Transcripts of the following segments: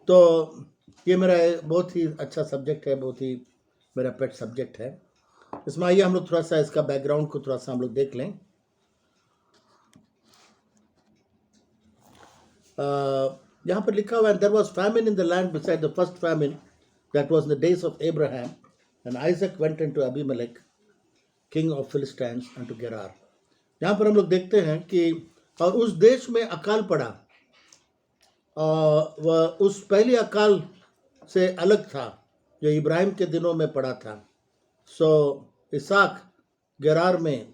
तो ये मेरा बहुत ही अच्छा सब्जेक्ट है, बहुत ही मेरा पेट सब्जेक्ट है। इसमें आइए हम लोग थोड़ा सा इसका बैकग्राउंड को थोड़ा सा हम लोग देख लें। यहाँ पर लिखा हुआ है, there was famine in the land beside the first famine that was in the days of Abraham and Isaac went into Abimelech king of Philistines and to Gerar. यहाँ पर हम लोग देखते हैं कि और उस देश में अकाल पड़ा, वह उस पहली अकाल से अलग था जो इब्राहिम के दिनों में पड़ा था। सो इसाक गेरार में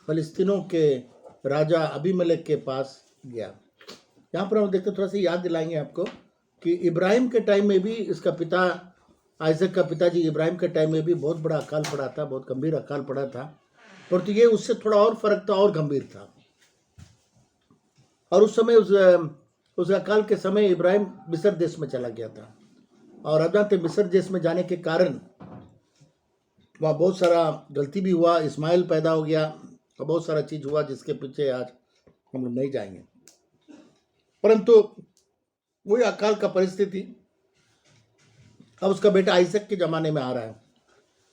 फलिस्तीनों के राजा अबीमेलेक के पास गया। यहाँ पर हम देखते थोड़ा सा याद दिलाएंगे आपको कि इब्राहिम के टाइम में भी इसका पिता आइजक का पिताजी इब्राहिम के टाइम में भी बहुत बड़ा अकाल पड़ा था, बहुत गंभीर अकाल पड़ा था, परंतु ये उससे थोड़ा और फर्क था और गंभीर था। और उस समय उस अकाल के समय इब्राहिम मिस्र देश में चला गया था, और अब जानते मिस्र देश में जाने के कारण वहाँ बहुत सारा गलती भी हुआ, इस्माइल पैदा हो गया और बहुत सारा चीज़ हुआ जिसके पीछे आज हम लोग नहीं जाएंगे। परंतु वही अकाल का परिस्थिति अब उसका बेटा आइजक के ज़माने में आ रहा है,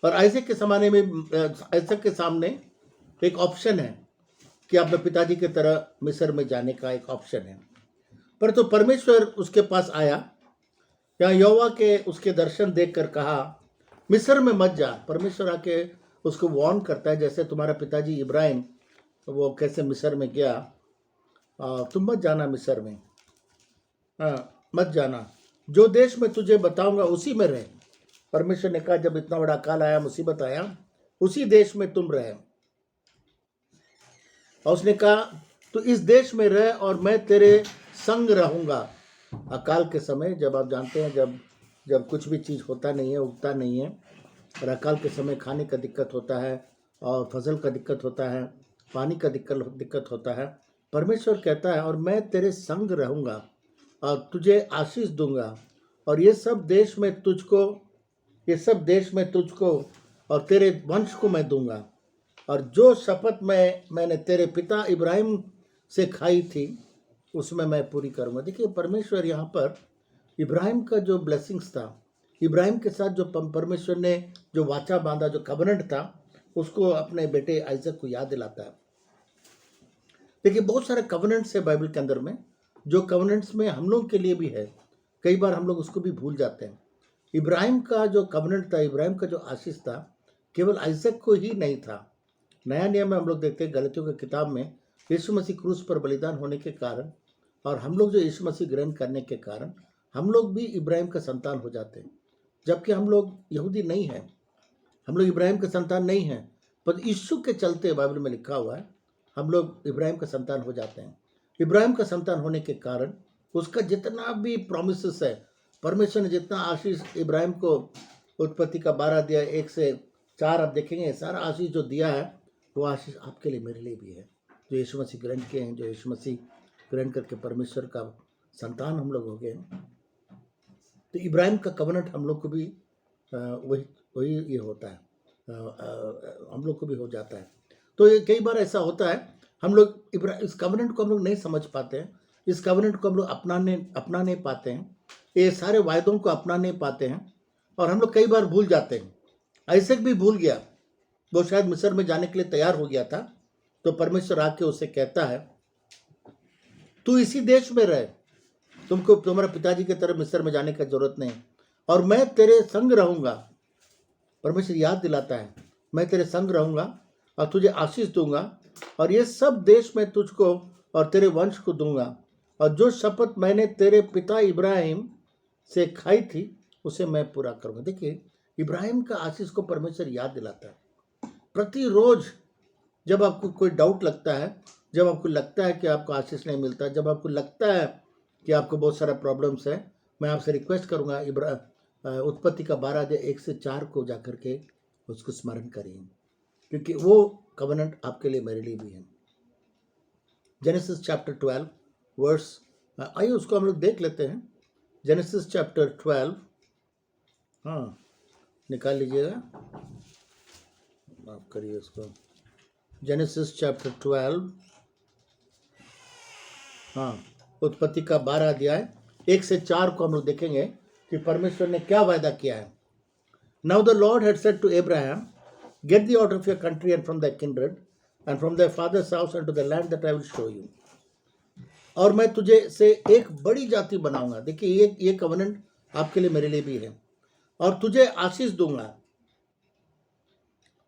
और आइजक के ज़माने में आइजक के सामने एक ऑप्शन है कि अपने पिताजी की तरह मिस्र में जाने का एक ऑप्शन है। परंतु परमेश्वर उसके पास आया, या यहोवा के उसके दर्शन देखकर कहा मिस्र में मत जा। परमेश्वर आके उसको वार्न करता है, जैसे तुम्हारा पिताजी इब्राहिम वो कैसे मिस्र में गया, तुम मत जाना मिस्र में, मत जाना, जो देश में तुझे बताऊंगा उसी में रहे। परमेश्वर ने कहा जब इतना बड़ा अकाल आया, मुसीबत आया, उसी देश में तुम रहे। और उसने कहा तू इस देश में रह और मैं तेरे संग रहूंगा। अकाल के समय जब आप जानते हैं जब कुछ भी चीज़ होता नहीं है, उगता नहीं है, और अकाल के समय खाने का दिक्कत होता है और फसल का दिक्कत होता है, पानी का दिक्कत होता है, परमेश्वर कहता है और मैं तेरे संग रहूंगा और तुझे आशीष दूंगा, और ये सब देश में तुझको और तेरे वंश को मैं दूंगा, और जो शपथ मैंने तेरे पिता इब्राहिम से खाई थी उसमें मैं पूरी करूंगा। देखिए परमेश्वर यहाँ पर इब्राहिम का जो ब्लेसिंग्स था, इब्राहिम के साथ जो परमेश्वर ने जो वाचा बांधा, जो कवनेंट था, उसको अपने बेटे आइजक को याद दिलाता है। देखिए बहुत सारे कवनेंट्स है बाइबल के अंदर में, जो कवनेंट्स में हम लोग के लिए भी है, कई बार हम लोग उसको भी भूल जाते हैं। इब्राहिम का जो कवनेंट था, इब्राहिम का जो आशीष था, केवल आइजक को ही नहीं था। नया नियम में हम लोग देखते हैं गलतियों की किताब में, यीशु मसीह क्रूस पर बलिदान होने के कारण और हम लोग जो यीशु मसीह ग्रहण करने के कारण हम लोग भी इब्राहिम का संतान हो जाते हैं, जबकि हम लोग यहूदी नहीं हैं, हम लोग इब्राहिम के संतान नहीं हैं, पर यीशु के चलते बाइबल में लिखा हुआ है हम लोग इब्राहिम का संतान हो जाते हैं। इब्राहिम का संतान होने के कारण उसका जितना भी प्रोमिसेस है, परमेश्वर ने जितना आशीष इब्राहिम को उत्पत्ति का 12 दिया 1 से 4 आप देखेंगे, सारा आशीष जो दिया है वो आशीष आपके लिए मेरे लिए भी है, जो यीशु मसीह ग्रहण किए हैं, जो यीशु मसीह ग्रहण करके परमेश्वर का संतान हम लोग हो गए। तो इब्राहिम का कवनेंट हम लोग को भी वही ये होता है, हम लोग को भी हो जाता है। तो ये कई बार ऐसा होता है हम लोग इस कवनेंट को हम लोग नहीं समझ पाते हैं, इस कवनेंट को हम लोग अपना नहीं पाते हैं, ये सारे वायदों को अपना नहीं पाते हैं, और हम लोग कई बार भूल जाते हैं। आइजक भी भूल गया, वो शायद मिस्र में जाने के लिए तैयार हो गया था, तो परमेश्वर आके उसे कहता है तू इसी देश में रहे, तुमको तुम्हारे पिताजी की तरफ मिस्र में जाने की जरूरत नहीं, और मैं तेरे संग रहूंगा। परमेश्वर याद दिलाता है मैं तेरे संग रहूंगा और तुझे आशीष दूंगा, और ये सब देश में तुझको और तेरे वंश को दूंगा, और जो शपथ मैंने तेरे पिता इब्राहिम से खाई थी उसे मैं पूरा करूंगा। देखिए इब्राहिम का आशीष को परमेश्वर याद दिलाता है। प्रतिरोज जब आपको कोई डाउट लगता है, जब आपको लगता है कि आपको आशीष नहीं मिलता, जब आपको लगता है कि आपको बहुत सारा प्रॉब्लम्स है, मैं आपसे रिक्वेस्ट करूंगा उत्पत्ति का 12 अध्याय 1 से 4 को जाकर के उसको स्मरण करिए, क्योंकि वो कवनेंट आपके लिए मेरे लिए भी है। जेनेसिस चैप्टर 12 वर्स, आइए उसको हम लोग देख लेते हैं। जेनेसिस चैप्टर 12, हाँ निकाल लीजिएगा, माफ करिए उसको। जेनेसिस चैप्टर 12, हाँ उत्पत्ति का 12 अध्याय 1 से 4 को हम लोग देखेंगे कि परमेश्वर ने क्या वायदा किया है। Now the Lord had said to Abraham, get thee out of your country and from the kindred and from the father's house and to the land that I will show you, और मैं तुझे से एक बड़ी जाति बनाऊंगा। देखिए ये कवनेंट आपके लिए मेरे लिए भी है। और तुझे आशीष दूंगा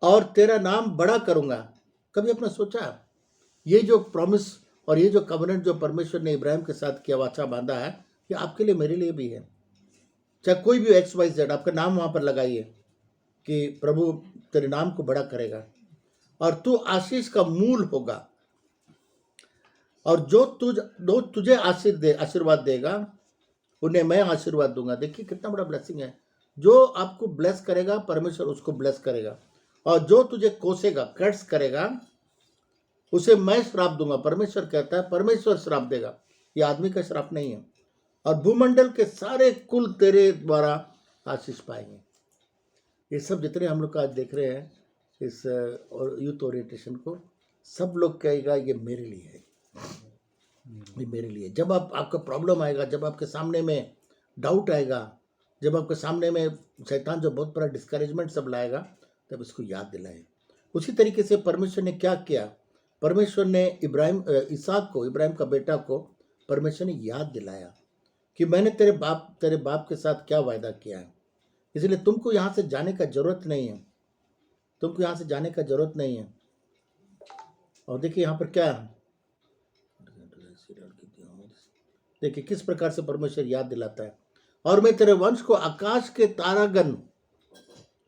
और तेरा नाम बड़ा करूंगा। कभी आपने सोचा ये जो प्रॉमिस और ये जो कवनेंट जो परमेश्वर ने इब्राहिम के साथ किया, वाचा बांधा है, ये आपके लिए मेरे लिए भी है। चाहे कोई भी XYZ, आपका नाम वहां पर लगाइए कि प्रभु तेरे नाम को बड़ा करेगा और तू आशीष का मूल होगा, और जो तुझे आशीर्वाद देगा उन्हें मैं आशीर्वाद दूंगा। देखिए कितना बड़ा ब्लेसिंग है। जो आपको ब्लेस करेगा परमेश्वर उसको ब्लेस करेगा, और जो तुझे कोसेगा, कर्स करेगा, उसे मैं श्राप दूंगा। परमेश्वर कहता है, परमेश्वर श्राप देगा, ये आदमी का श्राप नहीं है। और भूमंडल के सारे कुल तेरे द्वारा आशीष पाएंगे। ये सब जितने हम लोग आज देख रहे हैं इस यूथ ओरिएंटेशन को, सब लोग कहेगा ये मेरे लिए है, ये मेरे लिए। जब आपका प्रॉब्लम आएगा, जब आपके सामने में डाउट आएगा, जब आपके सामने में शैतान जो बहुत बड़ा डिस्करेजमेंट सब लाएगा, तब इसको याद दिलाए। उसी तरीके से परमेश्वर ने क्या किया, परमेश्वर ने इसहाक को, इब्राहिम का बेटा को परमेश्वर ने याद दिलाया कि मैंने तेरे बाप के साथ क्या वायदा किया है, इसलिए तुमको यहाँ से जाने का जरूरत नहीं है, तुमको यहाँ से जाने का जरूरत नहीं है। और देखिए यहाँ पर क्या है, देखिए किस प्रकार से परमेश्वर याद दिलाता है। और मैं तेरे वंश को आकाश के तारागण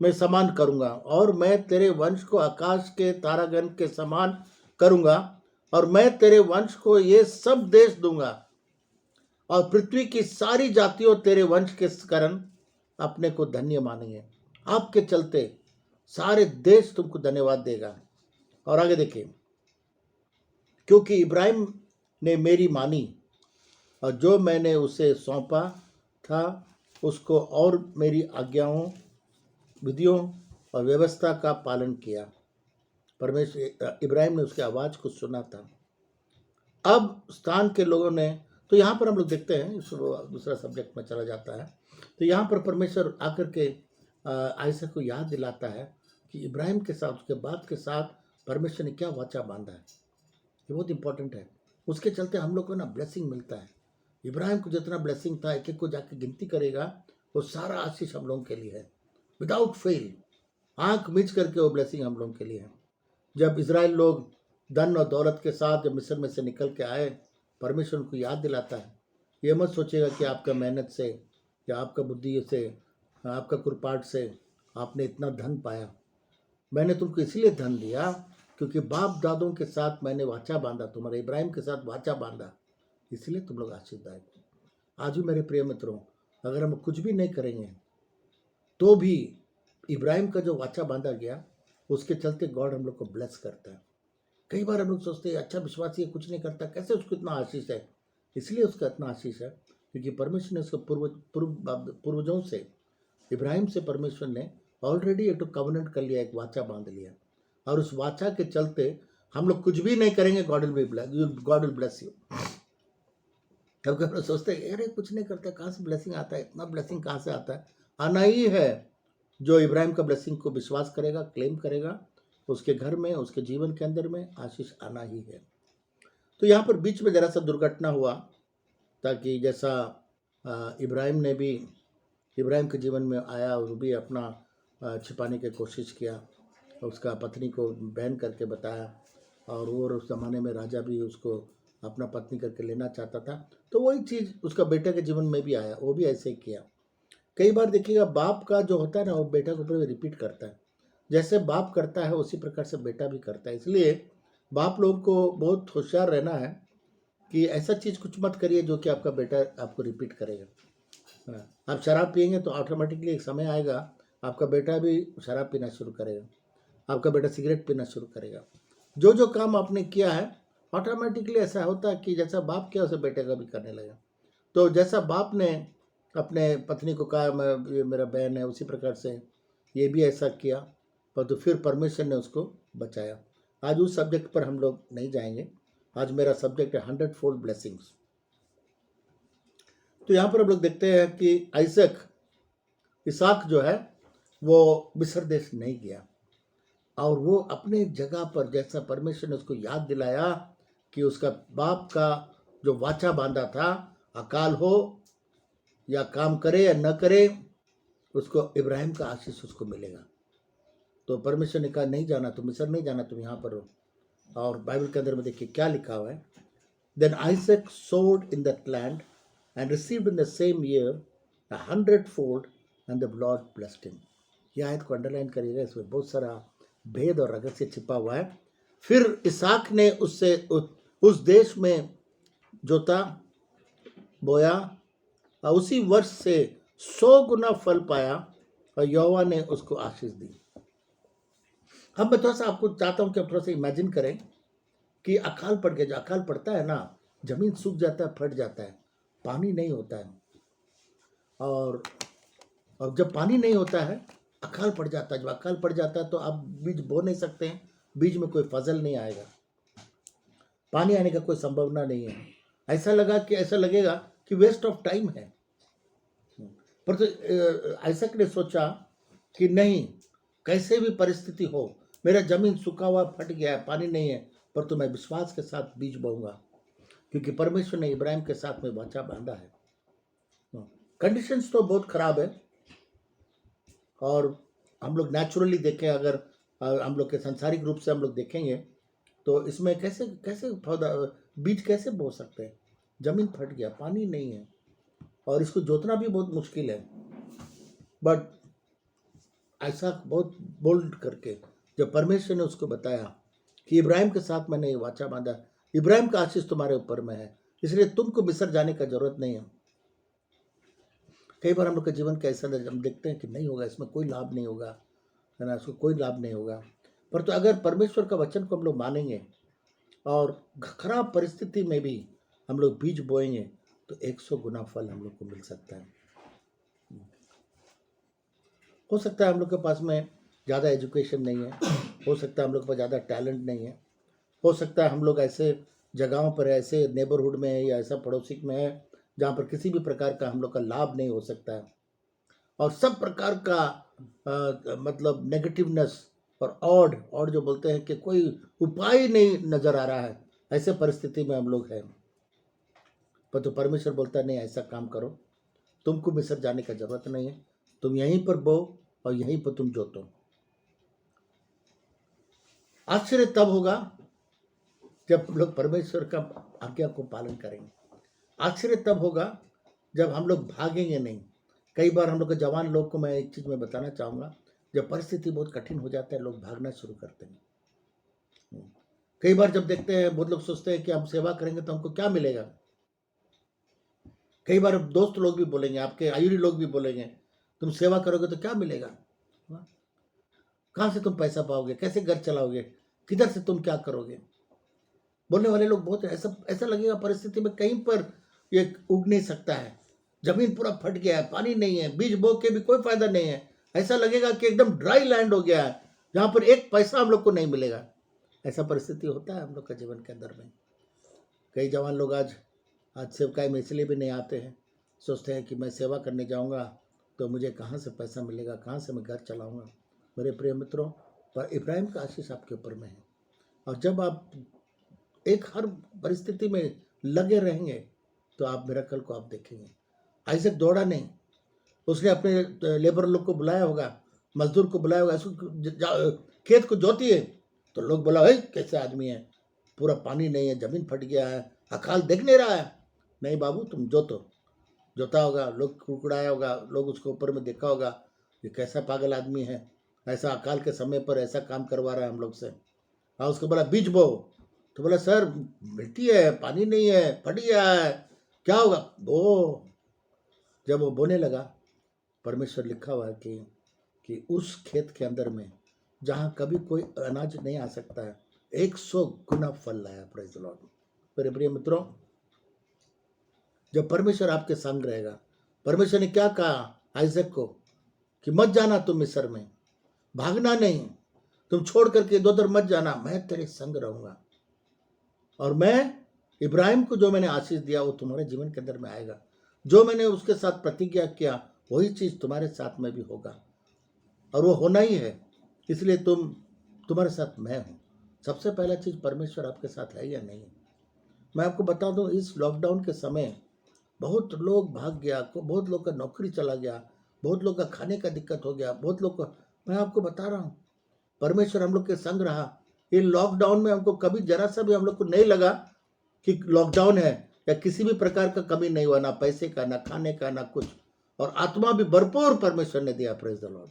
में समान करूंगा, और मैं तेरे वंश को आकाश के तारागण के समान करूंगा, और मैं तेरे वंश को ये सब देश दूंगा, और पृथ्वी की सारी जातियों तेरे वंश के कारण अपने को धन्य मानेंगे। आपके चलते सारे देश तुमको धन्यवाद देगा। और आगे देखिए, क्योंकि इब्राहिम ने मेरी मानी और जो मैंने उसे सौंपा था उसको, और मेरी आज्ञाओं, विधियों और व्यवस्था का पालन किया। परमेश्वर इब्राहिम ने उसकी आवाज़ को सुना था। अब स्थान के लोगों ने, तो यहाँ पर हम लोग देखते हैं, दूसरा सब्जेक्ट में चला जाता है, तो यहाँ पर परमेश्वर आकर के आइसक को याद दिलाता है कि इब्राहिम के साथ, उसके बाप के साथ परमेश्वर ने क्या वाचा बांधा है। ये बहुत इंपॉर्टेंट है। उसके चलते हम लोग को ना ब्लेसिंग मिलता है। इब्राहिम को जितना ब्लेसिंग था, एक एक को जाके गिनती करेगा, वो सारा आशीष हम लोगों के लिए है, विदाउट फेल, आंख मीच करके वो ब्लेसिंग हम लोगों के लिए है। जब इजराइल लोग धन और दौलत के साथ जब मिस्र में से निकल के आए, परमेश्वर उनको याद दिलाता है। ये मत सोचेगा कि आपका मेहनत से या आपका बुद्धि से, आपका कुरपाट से आपने इतना धन पाया। मैंने तुमको इसलिए धन दिया क्योंकि बाप दादों के साथ मैंने वाचा बांधा, तुम्हारे इब्राहिम के साथ वाचा बांधा, इसलिए तुम लोग आशीर्वाद हो। आज भी मेरे प्रिय मित्रों, अगर हम कुछ भी नहीं करेंगे तो भी इब्राहिम का जो वाचा बांधा गया, उसके चलते गॉड हम लोग को ब्लेस करता है। कई बार हम लोग सोचते हैं अच्छा विश्वासी कुछ नहीं करता, कैसे उसको इतना आशीष है? इसलिए उसका इतना आशीष है क्योंकि परमेश्वर ने उसको पूर्वजों से, इब्राहिम से परमेश्वर ने ऑलरेडी एक कवनेंट कर लिया, एक वाचा बांध लिया, और उस वाचा के चलते हम लोग कुछ भी नहीं करेंगे, गॉड विल ब्लेस यू। कभी कभी सोचते हैं अरे कुछ नहीं करता, कहाँ से ब्लेसिंग आता है? इतना ब्लेसिंग कहाँ से आता है? आना ही है। जो इब्राहिम का ब्लेसिंग को विश्वास करेगा, क्लेम करेगा, उसके घर में, उसके जीवन के अंदर में आशीष आना ही है। तो यहाँ पर बीच में जरा सा दुर्घटना हुआ, ताकि जैसा इब्राहिम के जीवन में आया और वो भी अपना छिपाने की कोशिश किया, उसका पत्नी को बहन करके बताया, और वो उस ज़माने में राजा भी उसको अपना पत्नी करके लेना चाहता था। तो वही चीज़ उसका बेटे के जीवन में भी आया, वो भी ऐसे ही किया। कई बार देखिएगा बाप का जो होता है ना, वो बेटा के ऊपर रिपीट करता है। जैसे बाप करता है उसी प्रकार से बेटा भी करता है। इसलिए बाप लोगों को बहुत होशियार रहना है कि ऐसा चीज़ कुछ मत करिए जो कि आपका बेटा आपको रिपीट करेगा। आप शराब पिएंगे तो ऑटोमेटिकली एक समय आएगा आपका बेटा भी शराब पीना शुरू करेगा, आपका बेटा सिगरेट पीना शुरू करेगा। जो जो काम आपने किया है ऑटोमेटिकली ऐसा होता है कि जैसा बाप किया उसे बेटे का भी करने लगा। तो जैसा बाप ने अपने पत्नी को कहा मैं, ये मेरा बहन है, उसी प्रकार से ये भी ऐसा किया, पर तो फिर परमेश्वर ने उसको बचाया। आज उस सब्जेक्ट पर हम लोग नहीं जाएंगे। आज मेरा सब्जेक्ट है 100-fold ब्लेसिंग्स। तो यहाँ पर हम लोग देखते हैं कि इसहाक जो है वो मिस्र देश नहीं गया, और वो अपने जगह पर, जैसा परमेश्वर ने उसको याद दिलाया कि उसका बाप का जो वाचा बांधा था, अकाल हो या काम करे या न करे, उसको इब्राहिम का आशीष उसको मिलेगा। तो परमेश्वर ने कहा नहीं जाना, तुम मिस्र नहीं जाना, तुम यहाँ पर हो। और बाइबल के अंदर में देखिए क्या लिखा हुआ है, देन आइजैक सोड in that land and received in the same year 100-fold and the Lord blessed him. यह आयत को अंडरलाइन करिएगा, इसमें बहुत सारा भेद और रहस्य छिपा हुआ है। फिर इसहाक ने उससे उस देश में जोता, बोया, और उसी वर्ष से 100 गुना फल पाया, और यहोवा ने उसको आशीष दी। अब मैं थोड़ा सा आपको चाहता हूं कि आप थोड़ा सा इमेजिन करें कि अकाल पड़ गया। जो अकाल पड़ता है ना, जमीन सूख जाता है, फट जाता है, पानी नहीं होता है, और जब पानी नहीं होता है अकाल पड़ जाता है। जब अकाल पड़ जाता है तो आप बीज बो नहीं सकते हैं, बीज में कोई फसल नहीं आएगा, पानी आने का कोई संभावना नहीं है। ऐसा लगेगा कि वेस्ट ऑफ टाइम है। पर तो आइजैक ने सोचा कि नहीं, कैसे भी परिस्थिति हो, मेरा जमीन सूखा हुआ फट गया है, पानी नहीं है, पर तो मैं विश्वास के साथ बीज बोऊंगा, क्योंकि परमेश्वर ने इब्राहिम के साथ में वाचा बांधा है। कंडीशंस तो बहुत खराब है, और हम लोग नेचुरली देखें, अगर हम लोग के सांसारिक रूप से हम लोग देखेंगे तो इसमें कैसे पौधा बीज कैसे बो सकते हैं। जमीन फट गया, पानी नहीं है, और इसको जोतना भी बहुत मुश्किल है। बट ऐसा बहुत बोल्ड करके जब परमेश्वर ने उसको बताया कि इब्राहिम के साथ मैंने ये वाचा बांधा, इब्राहिम का आशीष तुम्हारे ऊपर में है, इसलिए तुमको मिस्र जाने का जरूरत नहीं है। कई बार हम लोग के जीवन का ऐसा हम देखते हैं कि नहीं होगा, इसमें कोई लाभ नहीं होगा, है ना, इसको कोई लाभ नहीं होगा। पर तो अगर परमेश्वर का वचन को हम लोग मानेंगे और खराब परिस्थिति में भी हम लोग बीज बोएंगे तो 100 गुना फल हम लोग को मिल सकता है। हो सकता है हम लोग के पास में ज़्यादा एजुकेशन नहीं है, हो सकता है हम लोग के पास ज़्यादा टैलेंट नहीं है, हो सकता है हम लोग ऐसे जगहों पर, ऐसे नेबरहुड में है या ऐसा पड़ोसी में है जहाँ पर किसी भी प्रकार का हम लोग का लाभ नहीं हो सकता है, और सब प्रकार का मतलब नेगेटिवनेस और ऑड जो बोलते हैं कि कोई उपाय नहीं नजर आ रहा है, ऐसे परिस्थिति में हम लोग हैं। पर तो परमेश्वर बोलता है नहीं, ऐसा काम करो, तुमको मिस्र जाने का जरूरत नहीं है, तुम यहीं पर बो और यहीं पर तुम जोतो। आश्चर्य तब होगा जब हम लोग परमेश्वर का आज्ञा को पालन करेंगे। आश्चर्य तब होगा जब हम लोग भागेंगे नहीं। कई बार हम लोग के जवान लोग को मैं एक चीज में बताना चाहूंगा, जब परिस्थिति बहुत कठिन हो जाता है लोग भागना शुरू करते हैं। कई बार जब देखते हैं, बहुत लोग सोचते हैं कि हम सेवा करेंगे तो हमको क्या मिलेगा। कई बार दोस्त लोग भी बोलेंगे, आपके आयुरी लोग भी बोलेंगे, तुम सेवा करोगे तो क्या मिलेगा, कहाँ से तुम पैसा पाओगे, कैसे घर चलाओगे, किधर से तुम क्या करोगे। बोलने वाले लोग बहुत, ऐसा लगेगा परिस्थिति में कहीं पर ये उग नहीं सकता है, जमीन पूरा फट गया है, पानी नहीं है, बीज बो के भी कोई फायदा नहीं है, ऐसा लगेगा कि एकदम ड्राई लैंड हो गया है जहाँ पर एक पैसा हम लोग को नहीं मिलेगा। ऐसा परिस्थिति होता है हम लोग का जीवन के अंदर में। कई जवान लोग आज सेवकाई में इसलिए भी नहीं आते हैं, सोचते हैं कि मैं सेवा करने जाऊंगा तो मुझे कहाँ से पैसा मिलेगा, कहाँ से मैं घर चलाऊंगा। मेरे प्रिय मित्रों, पर इब्राहिम का आशीष आपके ऊपर में है, और जब आप एक हर परिस्थिति में लगे रहेंगे तो आप मिरेकल को आप देखेंगे। आइजैक दौड़ा नहीं, उसने अपने लेबर लोग को बुलाया होगा, मजदूर को बुलाया होगा, इसको खेत को जोतिए, तो लोग बोला है कैसे आदमी है, पूरा पानी नहीं है, जमीन फट गया है, अकाल देख नहीं रहा है। नहीं बाबू, तुम जोता होगा, लोग कुड़कुड़ाया होगा, लोग उसके ऊपर में देखा होगा ये कैसा पागल आदमी है, ऐसा अकाल के समय पर ऐसा काम करवा रहा है हम लोग से। हाँ, उसको बोला बीज बो, तो बोला सर मिट्टी है, पानी नहीं है, फट गया है, क्या होगा। वो जब वो बोने लगा, परमेश्वर लिखा हुआ है कि उस खेत के अंदर में जहाँ कभी कोई अनाज नहीं आ सकता है, 100 गुना फल लाया। Praise the Lord. मेरे प्रिय मित्रों, जब परमेश्वर आपके संग रहेगा, परमेश्वर ने क्या कहा आइजैक को कि मत जाना तुम मिस्र में, भागना नहीं, तुम छोड़ करके इधर मत जाना, मैं तेरे संग रहूंगा, और मैं इब्राहिम को जो मैंने आशीष दिया वो तुम्हारे जीवन के अंदर में आएगा। जो मैंने उसके साथ प्रतिज्ञा किया वही चीज़ तुम्हारे साथ में भी होगा, और वो होना ही है। इसलिए तुम्हारे साथ मैं हूँ। सबसे पहला चीज़, परमेश्वर आपके साथ है या नहीं है। मैं आपको बता दूं, इस लॉकडाउन के समय बहुत लोग भाग गया, बहुत लोग का नौकरी चला गया, बहुत लोग का खाने का दिक्कत हो गया, बहुत लोग का, मैं आपको बता रहा हूँ परमेश्वर हम लोग के संग रहा। ये लॉकडाउन में हमको कभी जरा सा भी हम लोग को नहीं लगा कि लॉकडाउन है, या किसी भी प्रकार का कमी नहीं हुआ, ना पैसे का, ना खाने का, ना कुछ, और आत्मा भी भरपूर परमेश्वर ने दिया। Praise the Lord.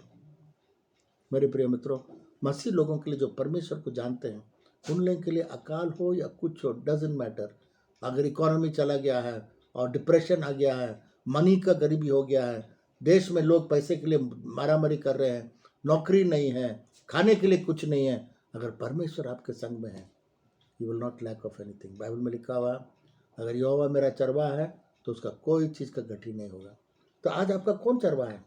मेरे प्रिय मित्रों, मसीह लोगों के लिए जो परमेश्वर को जानते हैं, उन लोगों के लिए अकाल हो या कुछ हो, डजेंट मैटर। अगर इकोनॉमी चला गया है और डिप्रेशन आ गया है, मनी का गरीबी हो गया है, देश में लोग पैसे के लिए मारामारी कर रहे हैं, नौकरी नहीं है, खाने के लिए कुछ नहीं है, अगर परमेश्वर आपके संग में है, you will not lack of anything. Bible में लिखा हुआ, अगर यहोवा मेरा चरवाहा है तो उसका कोई चीज़ का घटी नहीं होगा। तो आज आपका कौन चरवाहा है?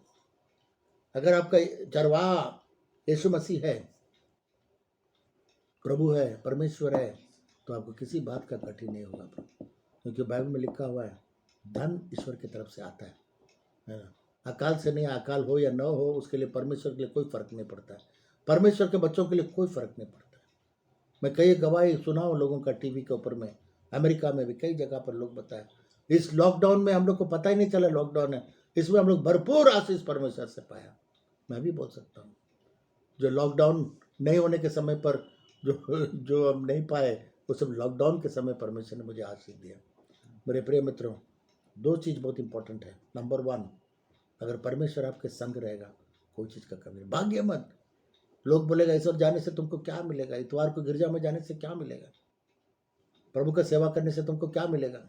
अगर आपका चरवाहा यीशु मसीह है, प्रभु है, परमेश्वर है, तो आपको किसी बात का घटी नहीं होगा, क्योंकि बाइबल में लिखा हुआ है धन ईश्वर की तरफ से आता है ना। अकाल से नहीं, अकाल हो या न हो, उसके लिए परमेश्वर के लिए कोई फर्क नहीं पड़ता है। परमेश्वर के बच्चों के लिए कोई फर्क नहीं पड़ता है। मैं कई गवाही सुना हूँ लोगों का टीवी के ऊपर में, अमेरिका में भी कई जगह पर लोग बताए, इस लॉकडाउन में हम लोग को पता ही नहीं चला लॉकडाउन है, इसमें हम लोग भरपूर आशीष परमेश्वर से पाया। मैं भी बोल सकता हूँ, जो लॉकडाउन नहीं होने के समय पर जो हम नहीं पाए, वो सब लॉकडाउन के समय परमेश्वर ने मुझे आशीष दिया। मेरे प्रिय मित्रों, दो चीज़ बहुत इंपॉर्टेंट है। नंबर वन, अगर परमेश्वर आपके संग रहेगा, कोई चीज़ का कमी नहीं। भाग्य मत। लोग बोलेगा ईश्वर जाने से तुमको क्या मिलेगा, इतवार को गिरजा में जाने से क्या मिलेगा, प्रभु का सेवा करने से तुमको क्या मिलेगा,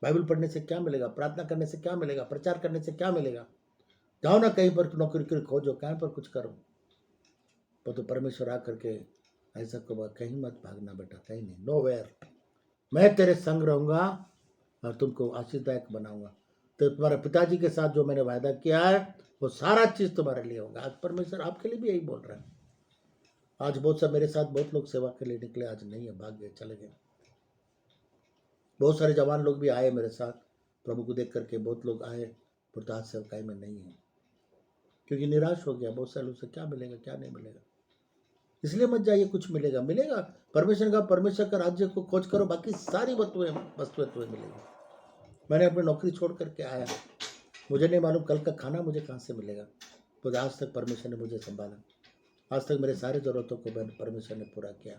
बाइबल पढ़ने से क्या मिलेगा, प्रार्थना करने से क्या मिलेगा, प्रचार करने से क्या मिलेगा। जाओ ना कहीं पर नौकरी खोजो, कहीं पर कुछ करो, तो परमेश्वर आकर के ऐसा को कहीं मत भागना बेटा, कहीं नहीं, नो वेयर। मैं तेरे संग रहूंगा और तुमको आशीषदायक बनाऊंगा। तो तुम्हारे पिताजी के साथ जो मैंने वायदा किया है वो सारा चीज तुम्हारे लिए होगा। आज परमेश्वर आपके लिए भी यही बोल रहा है। आज बहुत सा मेरे साथ बहुत लोग सेवा के लिए निकले, आज नहीं है, भाग गए, चले गए। बहुत सारे जवान लोग भी आए मेरे साथ, प्रभु को देख करके बहुत लोग आए, पर आज सेवकाई में नहीं है, क्योंकि निराश हो गया। बहुत सारे लोग से क्या मिलेगा, क्या नहीं मिलेगा। इसलिए मत जाइए, कुछ मिलेगा, मिलेगा। परमेश्वर का राज्य को खोज करो, बाकी सारी वस्तुएं मिलेगी। मैंने अपनी नौकरी छोड़ करके आया, मुझे नहीं मालूम कल का खाना मुझे कहाँ से मिलेगा, तो आज तक परमेश्वर ने मुझे संभाला। आज तक मेरे सारे ज़रूरतों को मैंने परमेश्वर ने पूरा किया।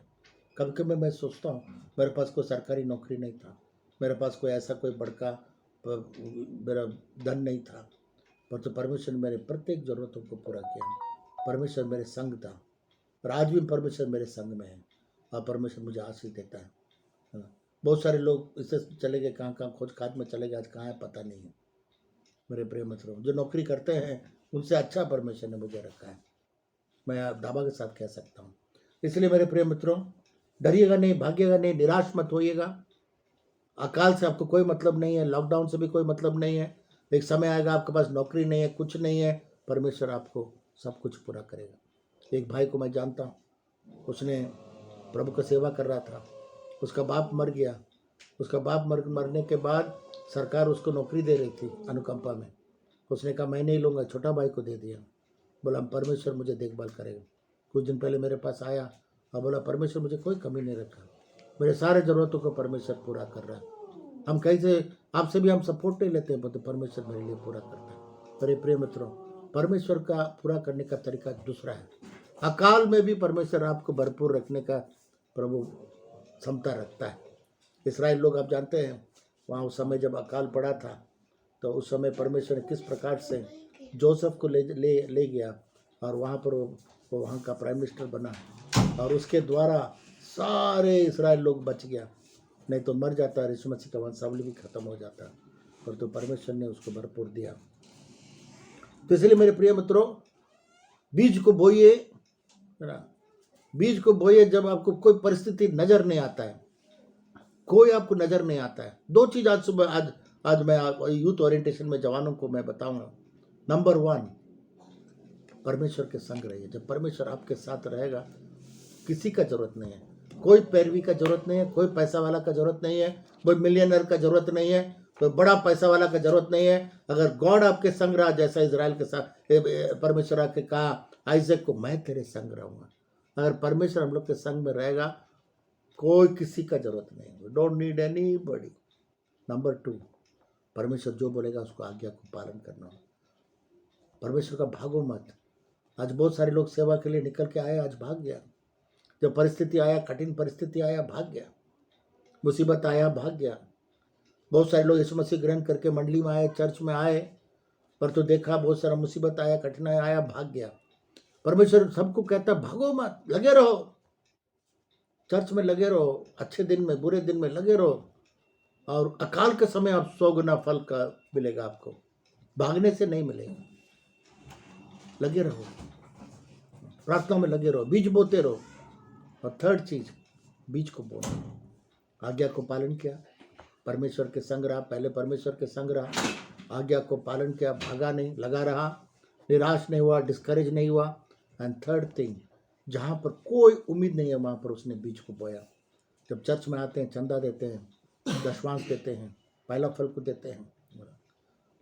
कभी कभी मैं सोचता हूँ, मेरे पास कोई सरकारी नौकरी नहीं था, मेरे पास कोई ऐसा कोई बड़का मेरा धन नहीं था, पर तो परमेश्वर ने मेरे प्रत्येक ज़रूरतों को पूरा किया। परमेश्वर मेरे संग था, और आज भी परमेश्वर मेरे संग में है, और परमेश्वर मुझे आशीष देता है। बहुत सारे लोग इससे चले गए, कहाँ कहाँ खोज खाद में चले गए, आज कहाँ है पता नहीं है। मेरे प्रिय मित्रों, जो नौकरी करते हैं उनसे अच्छा परमेश्वर ने मुझे रखा है, मैं दावा के साथ कह सकता हूँ। इसलिए मेरे प्रिय मित्रों, डरिएगा नहीं, भागिएगा नहीं, निराश मत होइएगा। अकाल से आपको कोई मतलब नहीं है, लॉकडाउन से भी कोई मतलब नहीं है। एक समय आएगा आपके पास नौकरी नहीं है, कुछ नहीं है, परमेश्वर आपको सब कुछ पूरा करेगा। एक भाई को मैं जानता हूँ, उसने प्रभु का सेवा कर रहा था, उसका बाप मर गया। उसका बाप मरने के बाद सरकार उसको नौकरी दे रही थी अनुकंपा में। उसने कहा मैं नहीं लूँगा, छोटा भाई को दे दिया। बोला परमेश्वर मुझे देखभाल करेगा। कुछ दिन पहले मेरे पास आया और बोला परमेश्वर मुझे कोई कमी नहीं रखा, मेरे सारे ज़रूरतों को परमेश्वर पूरा कर रहा है। हम कहीं से आपसे भी हम सपोर्ट नहीं लेते हैं, तो परमेश्वर मेरे लिए पूरा करता है। मेरे प्रिय मित्रों, परमेश्वर का पूरा करने का तरीका दूसरा है। अकाल में भी परमेश्वर आपको भरपूर रखने का प्रभु क्षमता रखता है। इस्राएल लोग आप जानते हैं, वहाँ उस समय जब अकाल पड़ा था, तो उस समय परमेश्वर ने किस प्रकार से जोसेफ को ले गया, और वहाँ पर वो वहाँ का प्राइम मिनिस्टर बना, और उसके द्वारा सारे इस्राएल लोग बच गया, नहीं तो मर जाता, यीशु मसीह का वंशावली भी खत्म हो जाता। पर तो परमेश्वर ने उसको भरपूर दिया। तो इसलिए मेरे प्रिय मित्रों, बीज को बोइए, है ना, बीज को बोइए जब आपको कोई परिस्थिति नजर नहीं आता है, कोई आपको नजर नहीं आता है। दो चीज आज सुबह आज मैं यूथ ओरिएंटेशन में जवानों को मैं बताऊंगा। नंबर वन, परमेश्वर के संग रहिए। जब परमेश्वर आपके साथ रहेगा, किसी का जरूरत नहीं है, कोई पैरवी का जरूरत नहीं है, कोई पैसा वाला का जरूरत नहीं है, कोई मिलियनर का जरूरत नहीं है। तो बड़ा पैसा वाला का जरूरत नहीं है। अगर गॉड आपके संग रहा, जैसा इजराइल के साथ परमेश्वर के कहा आइजक को, मैं तेरे संग रहूंगा। अगर परमेश्वर हम लोग के संग में रहेगा, कोई किसी का जरूरत नहीं, don't need any body. Number 2, परमेश्वर जो बोलेगा उसको आज्ञा को पालन करना। परमेश्वर का भागो मत। आज बहुत सारे लोग सेवा के लिए निकल के आए, आज भाग गया। जब परिस्थिति आया, कठिन परिस्थिति आया, भाग गया। मुसीबत आया, भाग गया। बहुत सारे लोग यीशु मसीह ग्रहण करके मंडली में आए, चर्च में आए, पर तो देखा बहुत सारा मुसीबत आया, कठिनाई आया, भाग गया। परमेश्वर सबको कहता है भागो मत, लगे रहो, चर्च में लगे रहो, अच्छे दिन में बुरे दिन में लगे रहो, और अकाल के समय आप 100 गुना फल का मिलेगा आपको, भागने से नहीं मिलेगा। लगे रहो, प्रार्थना में लगे रहो, बीज बोते रहो। और 3rd चीज, बीज को बोना। आज्ञा को पालन किया, परमेश्वर के संग रहा, पहले परमेश्वर के संग रहा, आज्ञा को पालन किया, भागा नहीं, लगा रहा, निराश नहीं हुआ, डिस्करेज नहीं हुआ। एंड 3rd थिंग, जहाँ पर कोई उम्मीद नहीं है वहाँ पर उसने बीज को बोया। जब चर्च में आते हैं, चंदा देते हैं, दशमांश देते हैं, पहला फल को देते हैं,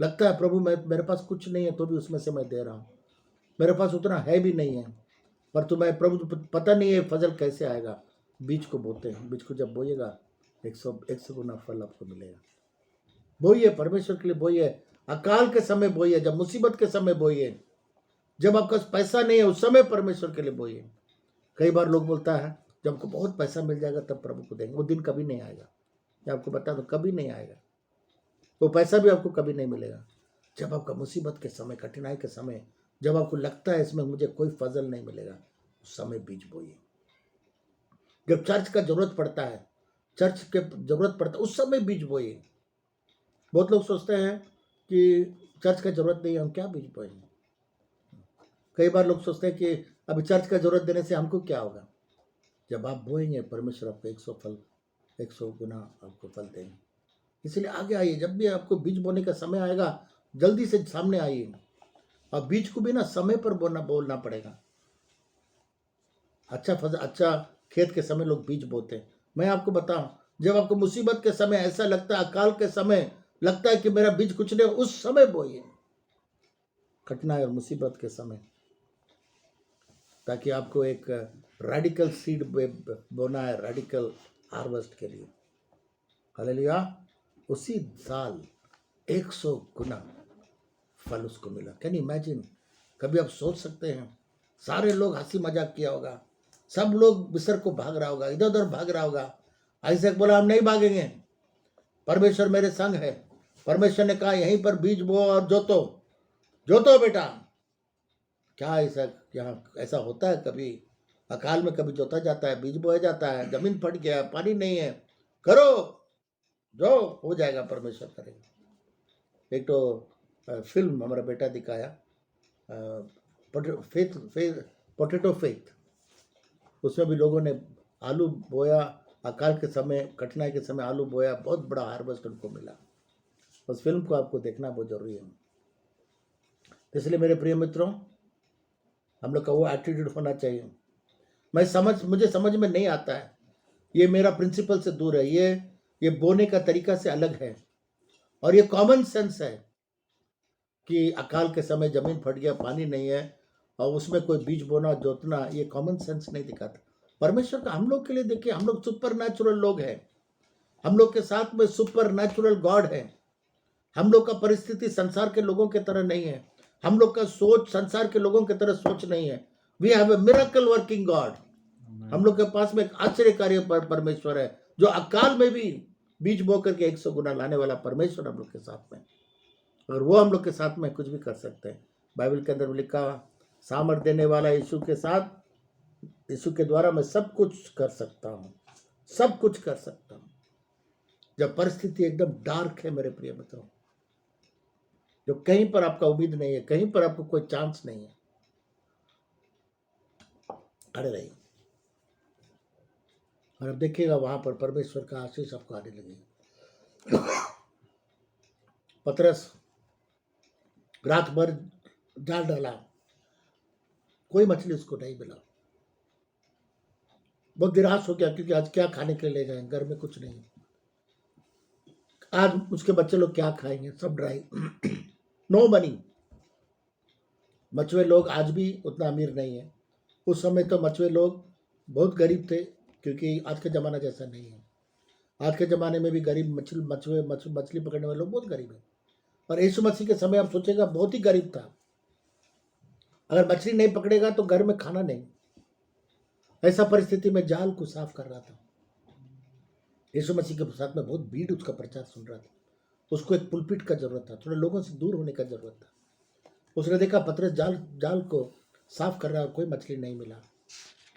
लगता है प्रभु मेरे पास कुछ नहीं है तो भी उसमें से मैं दे रहा हूँ, मेरे पास उतना है भी नहीं है, पर तुम्हें प्रभु पता नहीं है फजल कैसे आएगा। बीज को बोते हैं, बीज को जब बोइएगा 100 गुना फल आपको मिलेगा। बोइए, परमेश्वर के लिए बोइए, अकाल के समय बोइए, जब मुसीबत के समय बोइए, जब आपका पैसा नहीं है उस समय परमेश्वर के लिए बोइए। कई बार लोग बोलता है जब आपको बहुत पैसा मिल जाएगा तब प्रभु को देंगे, वो दिन कभी नहीं आएगा। मैं आपको बता दूं, कभी नहीं आएगा, वो पैसा भी आपको कभी नहीं मिलेगा। जब आपका मुसीबत के समय, कठिनाई के समय, जब आपको लगता है इसमें मुझे कोई फजल नहीं मिलेगा, उस समय बीज बोइए। जब चर्च का जरूरत पड़ता है, चर्च के जरूरत पड़ता है, उस समय बीज बोइए। बहुत लोग सोचते हैं कि चर्च का जरूरत नहीं है, हम क्या बीज बोएंगे। कई बार लोग सोचते हैं कि अभी चर्च का जरूरत देने से हमको क्या होगा। जब आप बोएंगे, परमेश्वर आपको 100 गुना आपको फल देंगे। इसलिए आगे आइए, जब भी आपको बीज बोने का समय आएगा जल्दी से सामने आइए। और बीज को भी ना समय पर बोलना पड़ेगा। अच्छा खेत के समय लोग बीज बोते हैं। मैं आपको बताऊं, जब आपको मुसीबत के समय ऐसा लगता है, अकाल के समय लगता है कि मेरा बीज कुछ नहीं, उस समय बोइए, कठिनाई और मुसीबत के समय, ताकि आपको एक रेडिकल सीड बोना है, रेडिकल हार्वेस्ट के लिए। हालेलुया। उसी साल 100 गुना फल उसको मिला। Can you imagine? कभी आप सोच सकते हैं? सारे लोग हंसी मजाक किया होगा, सब लोग मिस्र को भाग रहा होगा, इधर उधर भाग रहा होगा। आइसक बोला हम नहीं भागेंगे, परमेश्वर मेरे संग है। परमेश्वर ने कहा यहीं पर बीज बो और जोतो बेटा। क्या आइसक, यहाँ ऐसा होता है कभी? अकाल में कभी जोता जाता है, बीज बोया जाता है, जमीन फट गया, पानी नहीं है, करो, जो हो जाएगा परमेश्वर करेगा। एक तो फिल्म हमारा बेटा दिखाया, पोटैटो फेथ, उसमें भी लोगों ने आलू बोया, अकाल के समय, कठिनाई के समय आलू बोया, बहुत बड़ा हार्वेस्ट उनको मिला। उस फिल्म को आपको देखना बहुत जरूरी है। इसलिए मेरे प्रिय मित्रों, हम लोग का वो एटीट्यूड होना चाहिए। मुझे समझ में नहीं आता है, ये मेरा प्रिंसिपल से दूर है, ये बोने का तरीका से अलग है, और ये कॉमन सेंस है कि अकाल के समय जमीन फट गया, पानी नहीं है, और उसमें कोई बीज बोना, जोतना, ये कॉमन सेंस नहीं दिखाता। परमेश्वर का हम लोग के लिए देखिए, हम लोग सुपर नेचुरल लोग हैं, हम लोग के साथ में सुपर नेचुरल गॉड है। हम लोग का परिस्थिति संसार के लोगों के तरह नहीं है, हम लोग का सोच संसार के लोगों की तरह सोच नहीं है। We have a miracle working God. हम लोग के पास में एक आश्चर्यकारी परमेश्वर है, जो अकाल में भी बीज बो करके 100 गुना लाने वाला परमेश्वर हम लोग के साथ में, और वो हम लोग के साथ में कुछ भी कर सकते हैं। बाइबल के अंदर लिखा, सामर्थ देने वाला यीशु के साथ, यीशु के द्वारा मैं सब कुछ कर सकता हूँ, सब कुछ कर सकता हूँ। जब परिस्थिति एकदम डार्क है मेरे प्रिय मित्रों, जो कहीं पर आपका उम्मीद नहीं है, कहीं पर आपको कोई चांस नहीं है, अड़े रहिए, और अब देखिएगा वहां पर परमेश्वर का आशीष आपको आने लगेगा। पतरस रात भर जाल डाला, कोई मछली उसको नहीं मिला, बहुत निराश हो गया, क्योंकि आज क्या खाने के लिए ले जाएं, घर में कुछ नहीं। आज उसके बच्चे लोग क्या खाएंगे, सब ड्राई। No money. मछुए लोग आज भी उतना अमीर नहीं है। उस समय तो मछुए लोग बहुत गरीब थे, क्योंकि आज का ज़माना जैसा नहीं है। आज के ज़माने में भी गरीब मछली पकड़ने वाले लोग बहुत गरीब हैं। और यीशु मसीह के समय आप सोचेगा बहुत ही गरीब था। अगर मछली नहीं पकड़ेगा तो घर में खाना नहीं। ऐसा परिस्थिति में जाल को साफ कर रहा था। यीशु मसीह के साथ में बहुत भीड़ उसका प्रचार सुन रहा था। उसको एक पुलपिट का जरूरत था, थोड़े लोगों से दूर होने का जरूरत था। उसने देखा पतरस जाल को साफ कर रहा है, कोई मछली नहीं मिला।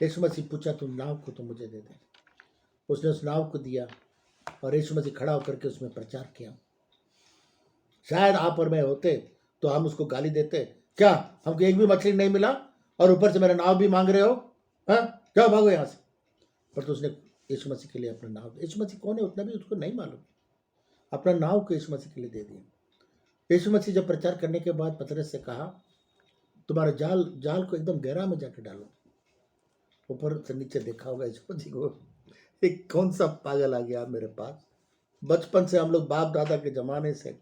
यीशु मसीह पूछा, तुम नाव को तो मुझे दे दे। उसने उस नाव को दिया और यीशु मसीह खड़ा होकर के उसमें प्रचार किया। शायद आप और मैं होते तो हम उसको गाली देते, क्या हमको एक भी मछली नहीं मिला और ऊपर से मेरा नाव भी मांग रहे हो, हाँ जाओ भागो यहाँ से। पर तो उसने यीशु मसीह के लिए अपना नाव, यीशु मसीह कौन है उतना भी उसको नहीं मालूम, अपना नाव को यीशु मसीह के लिए दे दिया। यीशु मसीह जब प्रचार करने के बाद पतरस से कहा, तुम्हारा जाल को एकदम गहरा में जाके डालो। ऊपर से नीचे देखा होगा यीशु मसीह को, एक कौन सा पागल आ गया मेरे पास। बचपन से हम लोग बाप दादा के जमाने से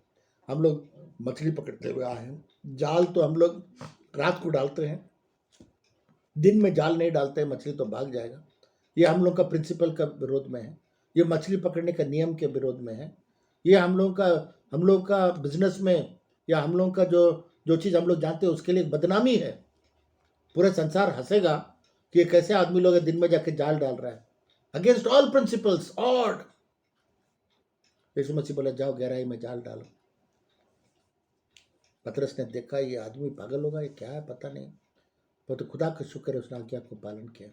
हम लोग मछली पकड़ते हुए आए हैं। जाल तो हम लोग रात को डालते हैं, दिन में जाल नहीं डालते हैं, मछली तो भाग जाएगा। ये हम लोग का प्रिंसिपल का विरोध में है, ये मछली पकड़ने का नियम के विरोध में है। ये हम लोग का बिजनेस में, या हम लोग का जो चीज़ हम लोग जानते हैं उसके लिए बदनामी है। पूरा संसार हंसेगा कि ये कैसे आदमी लोग दिन में जाके जाल डाल रहा है, अगेंस्ट ऑल प्रिंसिपल्स ऑड। यीशु मसीह बोला, जाओ गहराई में जाल डालो। पतरस ने देखा ये आदमी पागल होगा, ये क्या है पता नहीं, पर तो खुदा का शुक्र है उसने आज्ञा को पालन किया।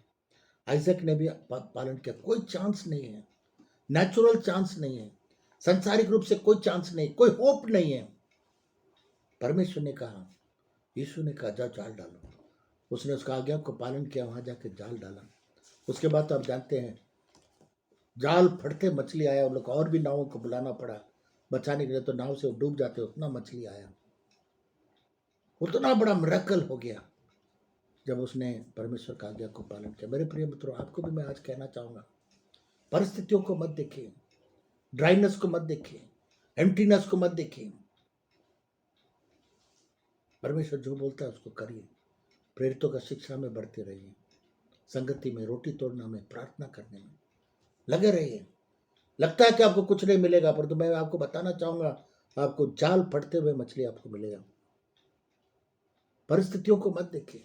आइजक ने भी पालन किया। कोई चांस नहीं है, नेचुरल चांस नहीं है, सांसारिक रूप से कोई चांस नहीं, कोई होप नहीं है। परमेश्वर ने कहा, यीशु ने कहा जाओ जाल डालो। उसने उसका आज्ञा को पालन किया, वहां जाके जाल डाला। उसके बाद तो आप जानते हैं, जाल फटते मछली आया। उन लोग और भी नावों को बुलाना पड़ा बचाने के लिए, तो नाव से डूब जाते, उतना मछली आया। उतना बड़ा मिरेकल हो गया जब उसने परमेश्वर का आज्ञा को पालन किया। मेरे प्रिय मित्रों, आपको भी मैं आज कहना चाहूंगा, परिस्थितियों को मत देखिए, ड्राइनेस को मत देखिए, एम्प्टीनेस को मत देखिए। परमेश्वर जो बोलता है उसको करिए। प्रेरितों का शिक्षा में बढ़ते रहिए, संगति में, रोटी तोड़ना में, प्रार्थना करने में लगे रहिए। लगता है कि आपको कुछ नहीं मिलेगा, पर तो मैं आपको बताना चाहूंगा, आपको जाल फटते हुए मछली आपको मिलेगा। परिस्थितियों को मत देखिए।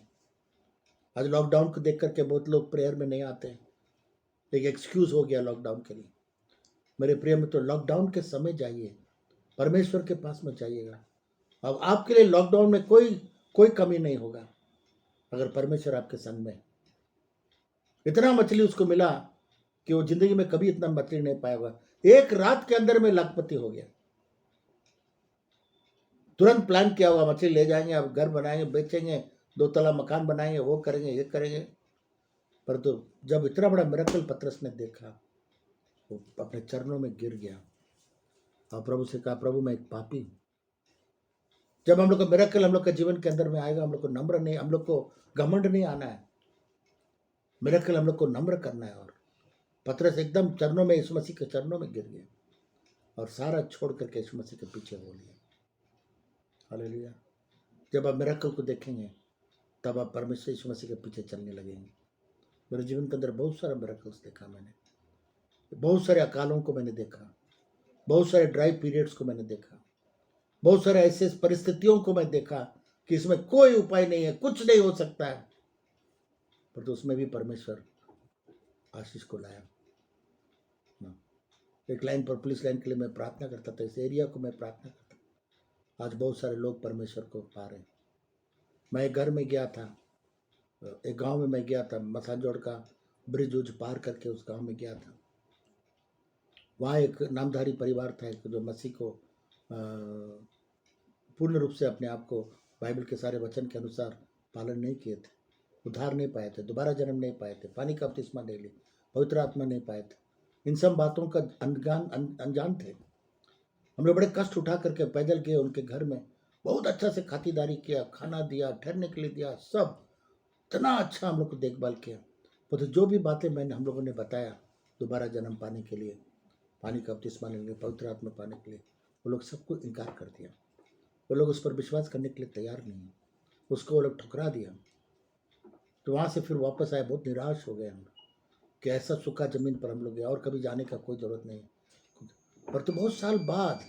आज लॉकडाउन को देख करके बहुत लोग प्रेयर में नहीं आते हैं, एक एक्सक्यूज हो गया लॉकडाउन के लिए। मेरे प्रिय मित्रों, लॉकडाउन के समय जाइए, परमेश्वर के पास में जाइएगा। अब आपके लिए लॉकडाउन में कोई कमी नहीं होगा, अगर परमेश्वर आपके संग में। इतना मछली उसको मिला कि वो जिंदगी में कभी इतना मछली नहीं पाएगा। एक रात के अंदर में लाखपति हो गया। तुरंत प्लान किया हुआ, मछली ले जाएंगे, अब घर बनाएंगे, बेचेंगे, 2 तला मकान बनाएंगे, वो करेंगे, ये करेंगे। पर तो जब इतना बड़ा मिरेकल पतरस ने देखा, वो अपने चरणों में गिर गया और प्रभु से कहा, प्रभु मैं एक पापी हूं। जब हम लोग का मिरेकल हम लोग के जीवन के अंदर में आएगा, हम लोग को नम्र नहीं, हम लोग को घमंड नहीं आना है। मिरेकल हम लोग को नम्र करना है। और पतरस एकदम चरणों में, यीशु मसीह के चरणों में गिर गया और सारा छोड़ करके यीशु मसीह के पीछे हो लिया। हालेलुया। जब आप मिरेकल को देखेंगे तब आप परमेश्वर यीशु मसीह के पीछे चलने लगेंगे। मेरे जीवन के अंदर बहुत सारा मिरेकल्स देखा मैंने, बहुत सारे अकालों को मैंने देखा, बहुत सारे ड्राई पीरियड्स को मैंने देखा, बहुत सारे ऐसे परिस्थितियों को मैं देखा कि इसमें कोई उपाय नहीं है, कुछ नहीं हो सकता है, पर तो उसमें भी परमेश्वर आशीष को लाया। एक लाइन पर, पुलिस लाइन के लिए मैं प्रार्थना करता था, इस एरिया को मैं प्रार्थना करता था। आज बहुत सारे लोग परमेश्वर को पा रहे हैं। मैं एक घर में गया था, एक गांव में मैं गया था, मसाजोड़ का ब्रिज उज पार करके उस गांव में गया था। वहाँ एक नामधारी परिवार था, एक जो मसीह को पूर्ण रूप से अपने आप को बाइबल के सारे वचन के अनुसार पालन नहीं किए थे, उद्धार नहीं पाए थे, दोबारा जन्म नहीं पाए थे, पानी का बपतिस्मा नहीं ली, पवित्र आत्मा नहीं पाए थे, इन सब बातों का अनजान थे। हमने बड़े कष्ट उठा करके पैदल गए उनके घर में, बहुत अच्छा से खातिरदारी किया, खाना दिया, ठहरने के लिए दिया, सब इतना अच्छा हम लोग को देखभाल किया। तो जो भी बातें हम लोगों ने बताया दोबारा जन्म पाने के लिए, पानी का बपतिस्मा लेने के लिए, पवित्र आत्मा पाने के लिए, वो लोग सबको इनकार कर दिया। वो लोग उस पर विश्वास करने के लिए तैयार नहीं है, उसको वो लोग ठुकरा दिया। तो वहाँ से फिर वापस आए, बहुत निराश हो गए हम कि ऐसा सूखा ज़मीन पर हम लोग गए और कभी जाने का कोई ज़रूरत नहीं। पर तो बहुत साल बाद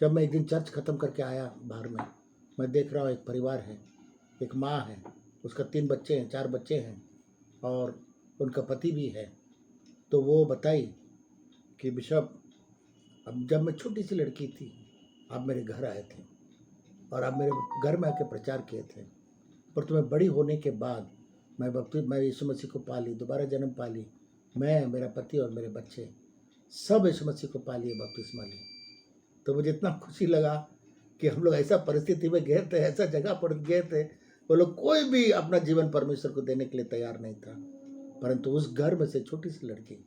जब मैं एक दिन चर्च ख़त्म करके आया बाहर में, मैं देख रहा हूँ एक परिवार है, एक माँ है, उसका 3 बच्चे हैं, 4 बच्चे हैं और उनका पति भी है। तो वो बताई कि बिशप, अब जब मैं छोटी सी लड़की थी आप मेरे घर आए थे और आप मेरे घर में आके प्रचार किए थे, पर तुम्हें बड़ी होने के बाद मैं यीशु मसीह को पा ली, दोबारा जन्म पा ली, मैं, मेरा पति और मेरे बच्चे सब यीशु मसीह को पा लिए, बपतिस्मा लिए। तो मुझे इतना खुशी लगा कि हम लोग ऐसा परिस्थिति में गए थे, ऐसा जगह पर गए थे, वो लोग कोई भी अपना जीवन परमेश्वर को देने के लिए तैयार नहीं था, परंतु उस घर में से छोटी सी लड़की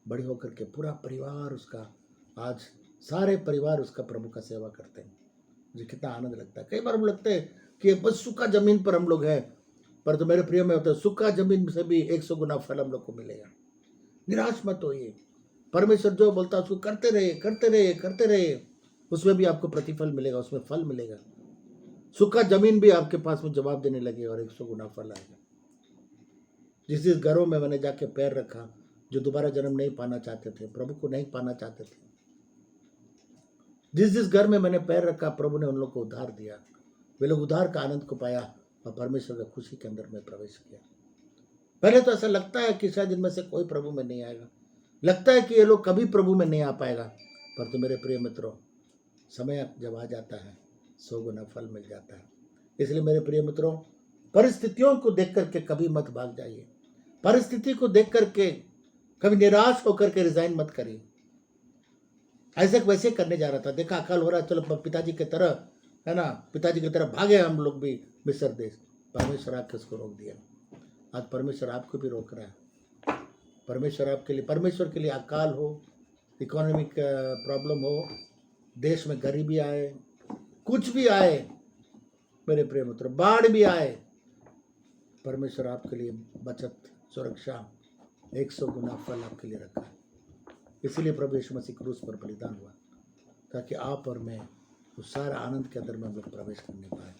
बड़ी होकर के पूरा परिवार उसका, आज सारे परिवार उसका प्रभु का सेवा करते हैं। मुझे कितना आनंद लगता है। कई बार हम लगते हैं कि बस सूखा जमीन पर हम लोग हैं, पर तो मेरे प्रिय में होता है सूखा जमीन से भी 100 गुना फल हम लोग को मिलेगा। निराश मत होइए, परमेश्वर जो बोलता है उसको करते रहिए, करते रहिए, करते रहिए, उसमें भी आपको प्रतिफल मिलेगा, उसमें फल मिलेगा। सूखा जमीन भी आपके पास में जवाब देने लगे और 100 गुना फल आएगा। जिस घरों में मैंने जाके पैर रखा, जो दोबारा जन्म नहीं पाना चाहते थे, प्रभु को नहीं पाना चाहते थे, जिस घर में मैंने पैर रखा, प्रभु ने उन लोग को उद्धार दिया। वे लोग उद्धार का आनंद को पाया और परमेश्वर की खुशी के अंदर में प्रवेश किया। पहले तो ऐसा लगता है कि शायद इनमें से कोई प्रभु में नहीं आएगा, लगता है कि ये लोग कभी प्रभु में नहीं आ पाएगा, पर तो मेरे प्रिय मित्रों, समय जब आ जाता है 100 गुना फल मिल जाता है। इसलिए मेरे प्रिय मित्रों, परिस्थितियों को देख करके कभी मत भाग जाइए, परिस्थिति को देख करके कभी निराश होकर के रिजाइन मत करिए। आइजैक वैसे करने जा रहा था, देखा अकाल हो रहा है, चलो पिताजी की तरह, है ना, पिताजी की तरह भागे हम लोग भी मिस्र देश। परमेश्वर आके उसको रोक दिया। आज परमेश्वर आपको भी रोक रहा है। परमेश्वर के लिए अकाल हो, इकोनॉमिक प्रॉब्लम हो, देश में गरीबी आए, कुछ भी आए, मेरे प्रिय मित्र, बाढ़ भी आए, परमेश्वर आपके लिए बचत, सुरक्षा, 100 गुना फल आपके लिए रखा है। इसीलिए प्रभु यीशु मसीह क्रूस पर बलिदान हुआ, ताकि आप और मैं उस सारे आनंद के अंदर में हम लोग प्रवेश करने पाए।